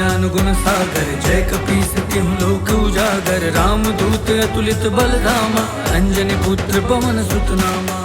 ज्ञान गुण सागर, जय कपीस तिहुँ लोक उजागर। रामदूत अतुलित बल धामा, अंजनी पुत्र पवन सुत नामा।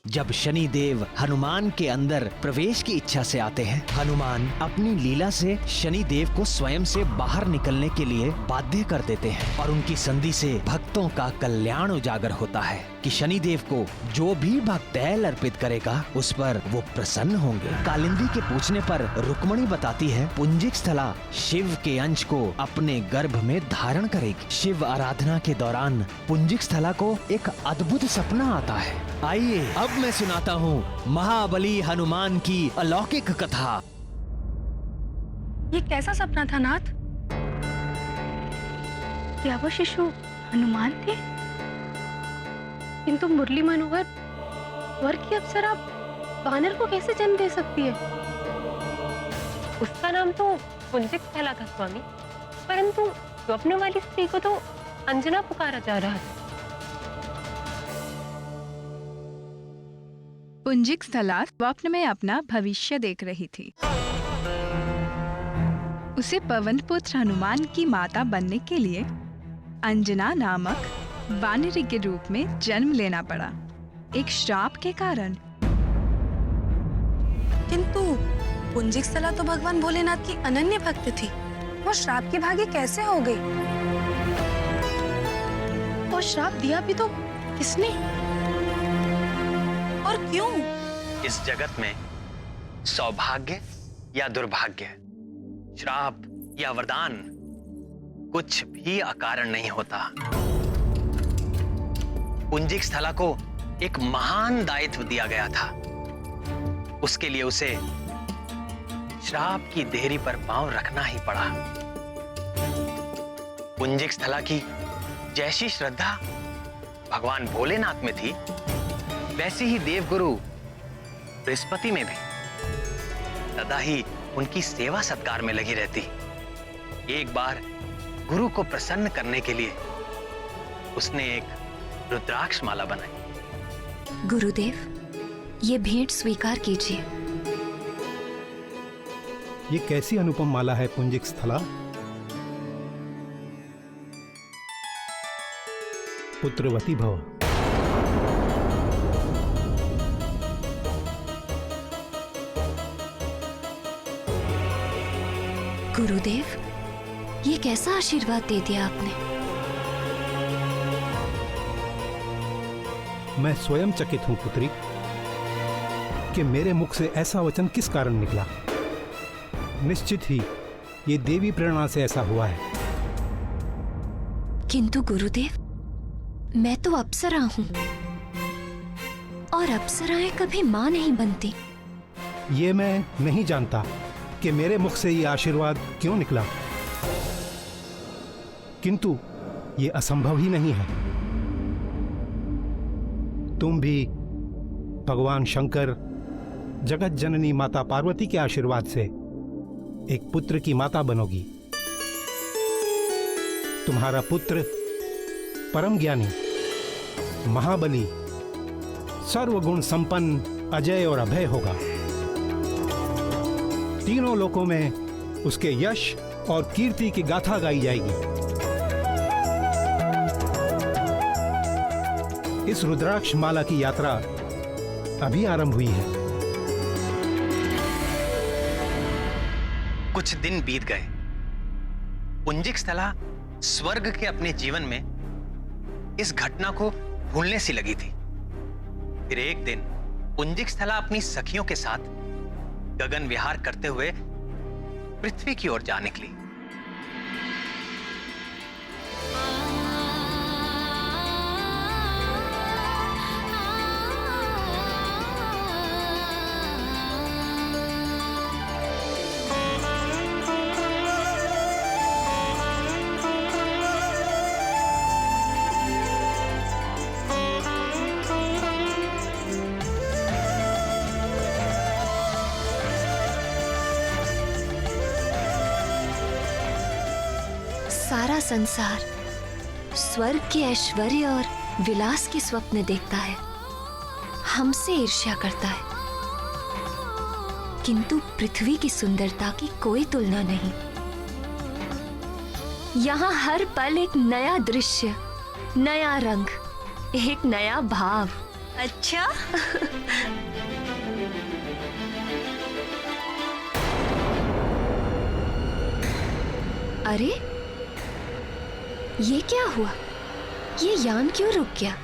जब शनि देव हनुमान के अंदर प्रवेश की इच्छा से आते हैं, हनुमान अपनी लीला से शनि देव को स्वयं से बाहर निकलने के लिए बाध्य कर देते हैं और उनकी संधि से भक्तों का कल्याण उजागर होता है कि शनि देव को जो भी भक्त तैल अर्पित करेगा उस पर वो प्रसन्न होंगे। कालिंदी के पूछने पर रुक्मणी बताती है, पुंजिक स्थला शिव के अंश को अपने गर्भ में धारण करेगी। शिव आराधना के दौरान पुंजिक स्थला को एक अद्भुत सपना आता है। आइए अब मैं सुनाता हूँ महाबली हनुमान की अलौकिक कथा। ये कैसा सपना था नाथ? क्या वो शिशु हनुमान थे? किंतु मुरली मनोहर स्वर्ग की अप्सरा वानर को कैसे जन्म दे सकती है? उसका नाम तो पुंजिक स्थला था स्वामी, परंतु स्वप्न वाली स्त्री को तो अंजना पुकारा जा रहा था। पुंजिक स्थला स्वप्न में अपना भविष्य देख रही थी। उसे पवन पुत्र हनुमान की माता बनने के लिए अंजना नामक वानरी के रूप में जन्म लेना पड़ा, एक श्राप के कारण। किंतु पुंजिक स्थला तो भगवान भोलेनाथ की अनन्य भक्त थी, वो श्राप की भागी कैसे हो गई? और श्राप दिया भी तो किसने और क्यों? इस जगत में सौभाग्य या दुर्भाग्य, श्राप या वरदान कुछ भी अकारण नहीं होता। पुंजिक स्थला को एक महान दायित्व दिया गया था। उसके लिए उसे श्राप की देहरी पर पांव रखना ही पड़ा। पुंजिक स्थला की जैसी श्रद्धा भगवान भोलेनाथ में थी, वैसे ही देवगुरु बृहस्पति में भी सदा ही उनकी सेवा सत्कार में लगी रहती। एक बार गुरु को प्रसन्न करने के लिए उसने एक रुद्राक्ष माला बनाई। गुरुदेव, ये भेंट स्वीकार कीजिए। ये कैसी अनुपम माला है पुंजिक स्थला? पुत्रवती भव। गुरुदेव, ये कैसा आशीर्वाद दे दिया आपने? मैं स्वयं चकित हूं पुत्री कि मेरे मुख से ऐसा वचन किस कारण निकला। निश्चित ही ये देवी प्रेरणा से ऐसा हुआ है। किंतु गुरुदेव, मैं तो अप्सरा हूं और अप्सराएं कभी मां नहीं बनती। ये मैं नहीं जानता कि मेरे मुख से ये आशीर्वाद क्यों निकला, किंतु ये असंभव ही नहीं है। तुम भी भगवान शंकर, जगत जननी माता पार्वती के आशीर्वाद से एक पुत्र की माता बनोगी। तुम्हारा पुत्र परम ज्ञानी, महाबली, सर्वगुण संपन्न, अजय और अभय होगा। तीनों लोकों में उसके यश और कीर्ति की गाथा गाई जाएगी। इस रुद्राक्ष माला की यात्रा अभी आरंभ हुई है। कुछ दिन बीत गए। पुंजिक स्थला स्वर्ग के अपने जीवन में इस घटना को भूलने सी लगी थी। फिर एक दिन पुंजिक स्थला अपनी सखियों के साथ गगन विहार करते हुए पृथ्वी की ओर जा निकली। सारा संसार स्वर्ग के ऐश्वर्य और विलास के स्वप्न देखता है, हमसे ईर्ष्या करता है, किंतु पृथ्वी की सुंदरता की कोई तुलना नहीं। यहाँ हर पल एक नया दृश्य, नया रंग, एक नया भाव। अच्छा अरे ये क्या हुआ? ये यान क्यों रुक गया?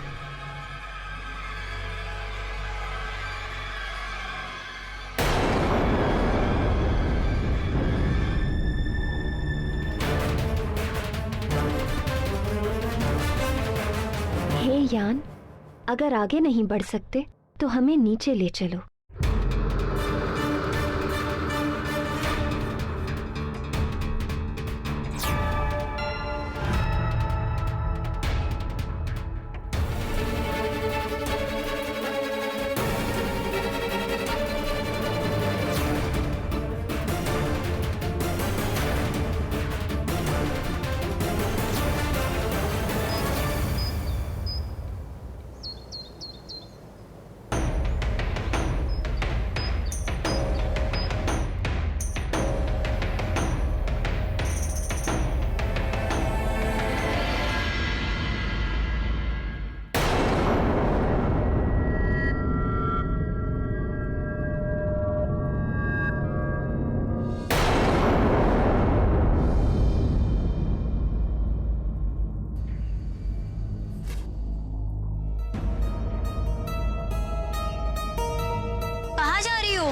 हे यान, अगर आगे नहीं बढ़ सकते तो हमें नीचे ले चलो। कहाँ जा रही हो?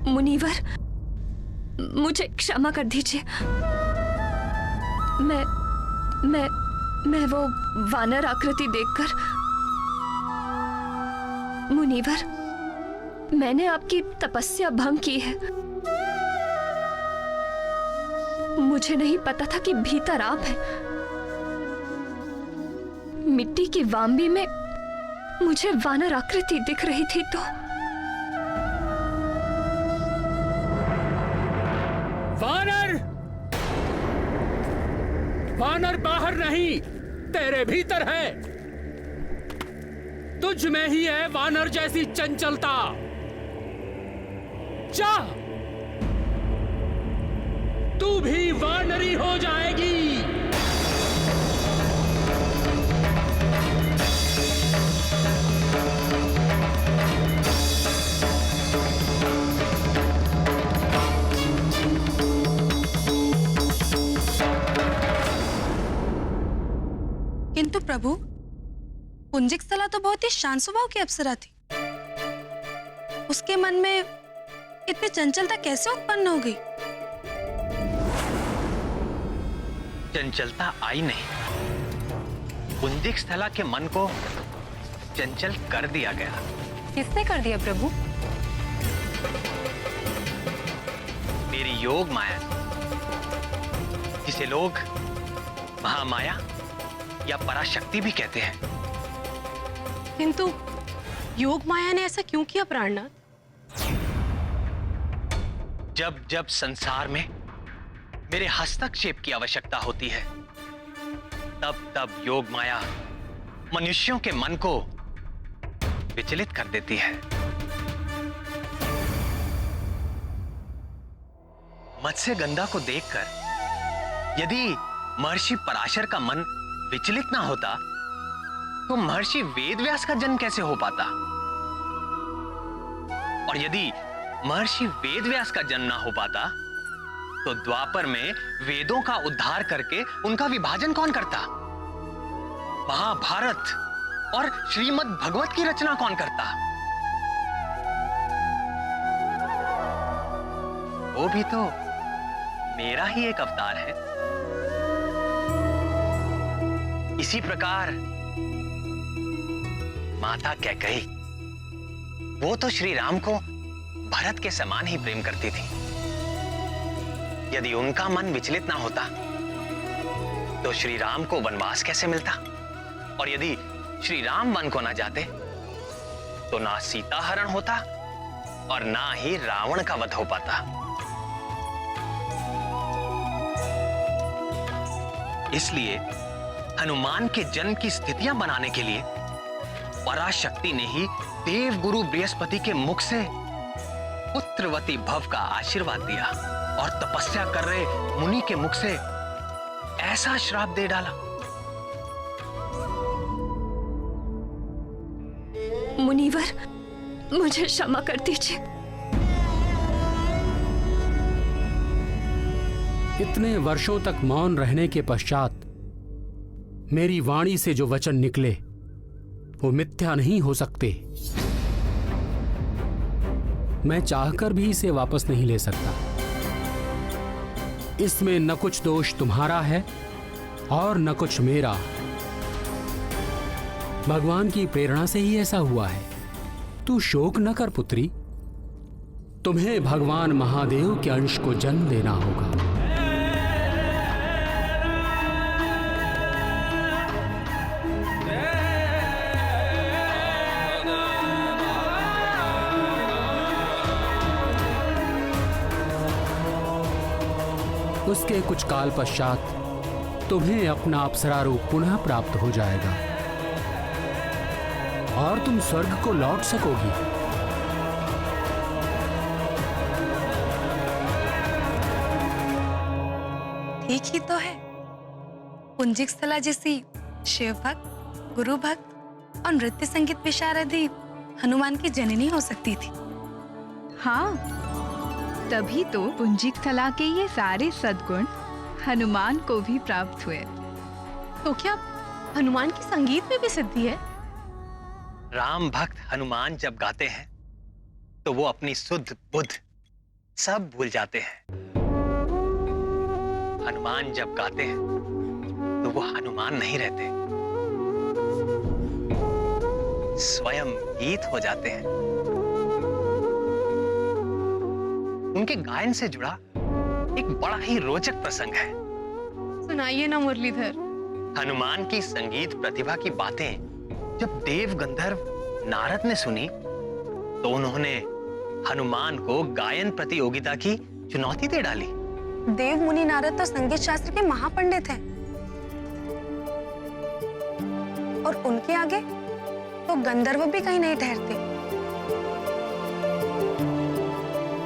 मुनीवर, मुझे क्षमा कर दीजिए। मैं वो वानर आकृति देखकर, मुनीवर, मैंने आपकी तपस्या भंग की है। मुझे नहीं पता था कि भीतर आप हैं। मिट्टी की वाम्बी में मुझे वानर आकृति दिख रही थी तो वानर बाहर नहीं, तेरे भीतर है। तुझ में ही है वानर जैसी चंचलता। जा, तू भी वानरी हो जाएगी। किंतु प्रभु, पुंजिकस्थला तो बहुत ही शांत स्वभाव की अप्सरा थी। उसके मन में इतनी चंचलता कैसे उत्पन्न हो गई? चंचलता आई नहीं, पुंजिकस्थला के मन को चंचल कर दिया गया। किसने कर दिया प्रभु? मेरी योग माया, जिसे लोग महामाया या पराशक्ति भी कहते हैं। किंतु योग माया ने ऐसा क्यों किया प्राणनाथ? जब जब संसार में मेरे हस्तक्षेप की आवश्यकता होती है, तब तब योग माया मनुष्यों के मन को विचलित कर देती है। मत्स्य गंधा को देखकर यदि महर्षि पराशर का मन विचलित ना होता तो महर्षि वेदव्यास का जन्म कैसे हो पाता? और यदि महर्षि वेदव्यास का जन्म ना हो पाता तो द्वापर में वेदों का उद्धार करके उनका विभाजन कौन करता? महाभारत और श्रीमद् भगवत की रचना कौन करता? वो भी तो मेरा ही एक अवतार है। इसी प्रकार माता कैकेयी, वो तो श्री राम को भरत के समान ही प्रेम करती थी। यदि उनका मन विचलित ना होता तो श्री राम को वनवास कैसे मिलता? और यदि श्री राम वन को ना जाते तो ना सीता हरण होता और ना ही रावण का वध हो पाता। इसलिए हनुमान के जन्म की स्थितियां बनाने के लिए पराशक्ति ने ही देव गुरु बृहस्पति के मुख से पुत्रवती भव का आशीर्वाद दिया और तपस्या कर रहे मुनि के मुख से ऐसा श्राप दे डाला। मुनिवर, मुझे क्षमा कर दीजिए। इतने वर्षों तक मौन रहने के पश्चात मेरी वाणी से जो वचन निकले वो मिथ्या नहीं हो सकते। मैं चाहकर भी इसे वापस नहीं ले सकता। इसमें न कुछ दोष तुम्हारा है और न कुछ मेरा। भगवान की प्रेरणा से ही ऐसा हुआ है। तू शोक न कर पुत्री, तुम्हें भगवान महादेव के अंश को जन्म देना होगा। उसके कुछ काल पश्चात तुम्हें अपना अप्सरा रूप पुनः प्राप्त हो जाएगा और तुम स्वर्ग को लौट सकोगी। ठीक ही तो है। पुंजिक स्थला जैसी शिव भक्त, गुरु भक्त और नृत्य संगीत विशारदी हनुमान की जननी हो सकती थी। हाँ, तभी तो पुंजिक स्थला के ये सारे सद्गुण हनुमान को भी प्राप्त हुए। तो क्या हनुमान की संगीत में भी सिद्धि है? राम भक्त हनुमान जब गाते हैं तो वो अपनी सुध बुध सब भूल जाते हैं। हनुमान जब गाते हैं तो वो हनुमान नहीं रहते, स्वयं गीत हो जाते हैं। उनके गायन से जुड़ा एक बड़ा ही रोचक प्रसंग है। सुनाइए ना मुरलीधर। हनुमान की संगीत प्रतिभा की बातें जब देव गंधर्व नारद ने सुनी तो उन्होंने हनुमान को गायन प्रतियोगिता की चुनौती दे डाली। देव मुनि नारद तो संगीत शास्त्र के महापंडित हैं और उनके आगे तो गंधर्व भी कहीं नहीं ठहरते।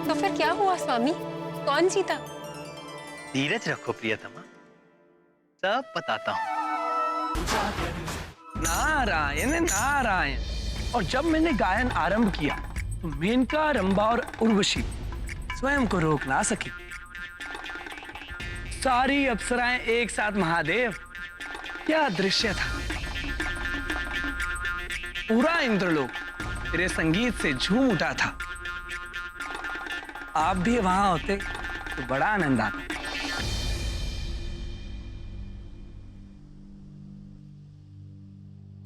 तो फिर क्या हुआ स्वामी? कौन जीता? धीरज रखो प्रियतमा, सब बताता हूँ। नारायण नारायण। और जब मैंने गायन आरंभ किया तो मेनका, रंभा और उर्वशी स्वयं को रोक ना सकी। सारी अप्सराएं एक साथ महादेव, क्या दृश्य था। पूरा इंद्रलोक तेरे संगीत से झूम उठा था। आप भी वहां होते तो बड़ा आनंद आता।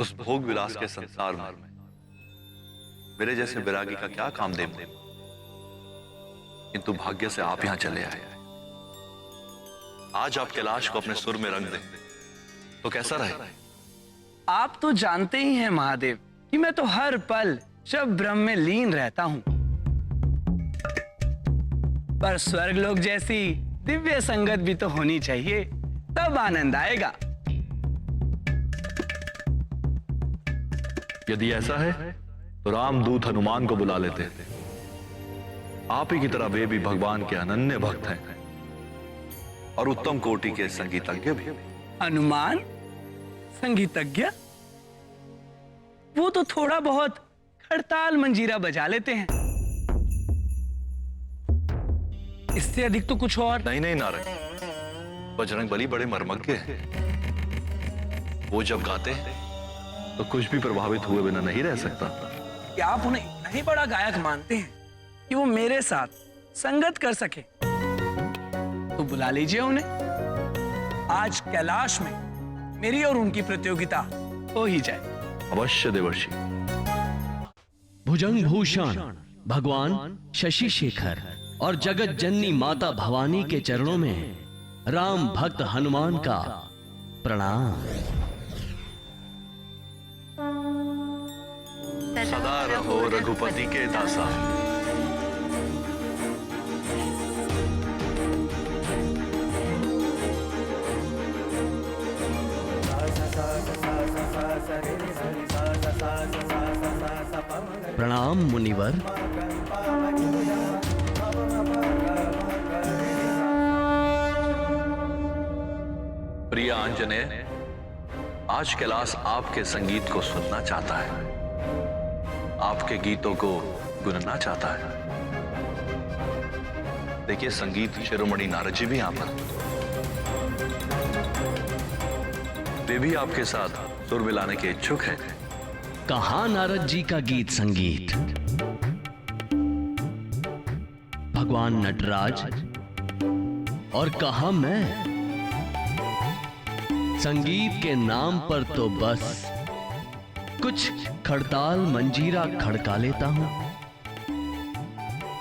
उस भोग विलास के संसार में मेरे जैसे विरागी का क्या काम देव, किंतु भाग्य से आप यहां चले आए। आज आप कैलाश को अपने सुर में रंग दें तो कैसा रहे? आप तो जानते ही हैं महादेव कि मैं तो हर पल शब ब्रह्म में लीन रहता हूं, पर स्वर्गलोक जैसी दिव्य संगत भी तो होनी चाहिए, तब आनंद आएगा। यदि ऐसा है तो रामदूत हनुमान को बुला लेते हैं। आप ही की तरह वे भी भगवान के अनन्य भक्त हैं और उत्तम कोटि के संगीतज्ञ भी। हनुमान संगीतज्ञ? वो तो थोड़ा बहुत खड़ताल मंजीरा बजा लेते हैं, इससे अधिक तो कुछ और नहीं नारद, बजरंगबली बड़े मर्मज्ञ हैं। वो जब गाते हैं तो कुछ भी प्रभावित हुए बिना नहीं रह सकता। क्या आप उन्हें इतना ही बड़ा गायक मानते हैं कि वो मेरे साथ संगत कर सके? तो बुला लीजिए उन्हें। आज कैलाश में मेरी और उनकी प्रतियोगिता हो ही जाए। अवश्य देवर्षि। भुजंग भूषण भगवान शशि शेखर और जगत जननी माता भवानी के चरणों में राम भक्त हनुमान का प्रणाम। सदा रहो रघुपति के दासा। प्रणाम मुनिवर। प्रिय आंजनेय, आज कैलाश आपके संगीत को सुनना चाहता है, आपके गीतों को गुनना चाहता है। देखिए, संगीत शिरोमणि नारद जी भी यहां पर, वे भी आपके साथ सुर मिलाने के इच्छुक हैं। कहाँ नारद जी का गीत संगीत? भगवान नटराज और कहाँ मैं? संगीत के नाम पर तो बस कुछ खड़ताल मंजीरा खड़का लेता हूं।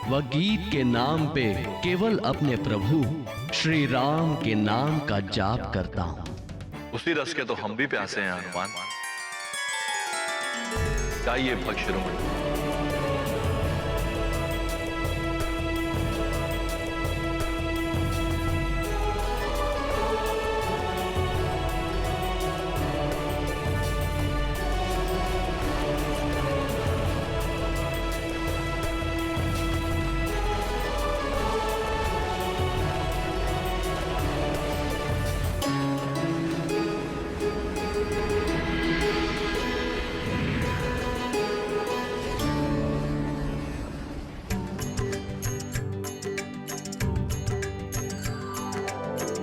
वह गीत के नाम पे केवल अपने प्रभु श्री राम के नाम का जाप करता हूं। उसी रस के तो हम भी प्यासे हैं हनुमान। गाइए भक्त शिरोमणि।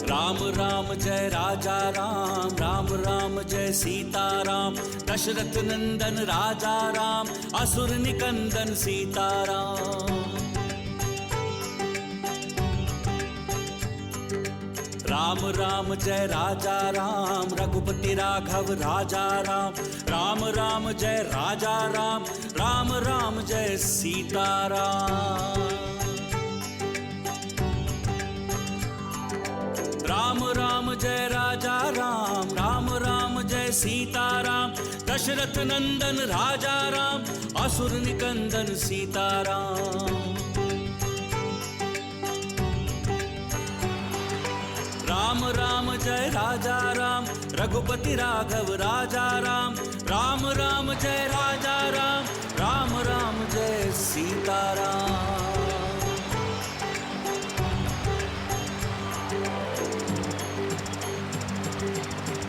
राम राम जय राजा राम, राम राम जय सीता राम। दशरथ नंदन राजा राम, असुर निकंदन सीता राम। राम राम जय राजा राम, रघुपति राघव राजा राम। राम राम जय राजा राम, राम राम जय सीता राम। राम राम जय राजा राम, राम राम जय सीता राम। दशरथ नंदन राजा राम, असुर निकंदन सीता राम। राम राम जय राजा राम, रघुपति राघव राजा राम। राम राम जय राजा राम, राम राम जय सीता राम।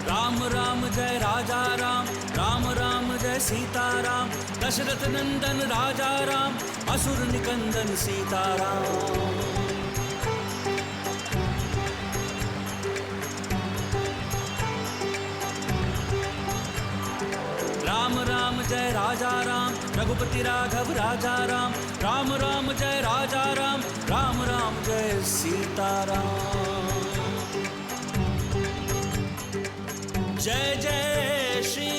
राम राम जय राजा राम, राम राम जय सीता राम। दशरथ नंदन राजा राम, असुर निकंदन सीता राम। राम राम जय राजा राम, रघुपति राघव राजा राम। राम राम जय राजा राम, राम राम जय सीता राम। जय जय श्री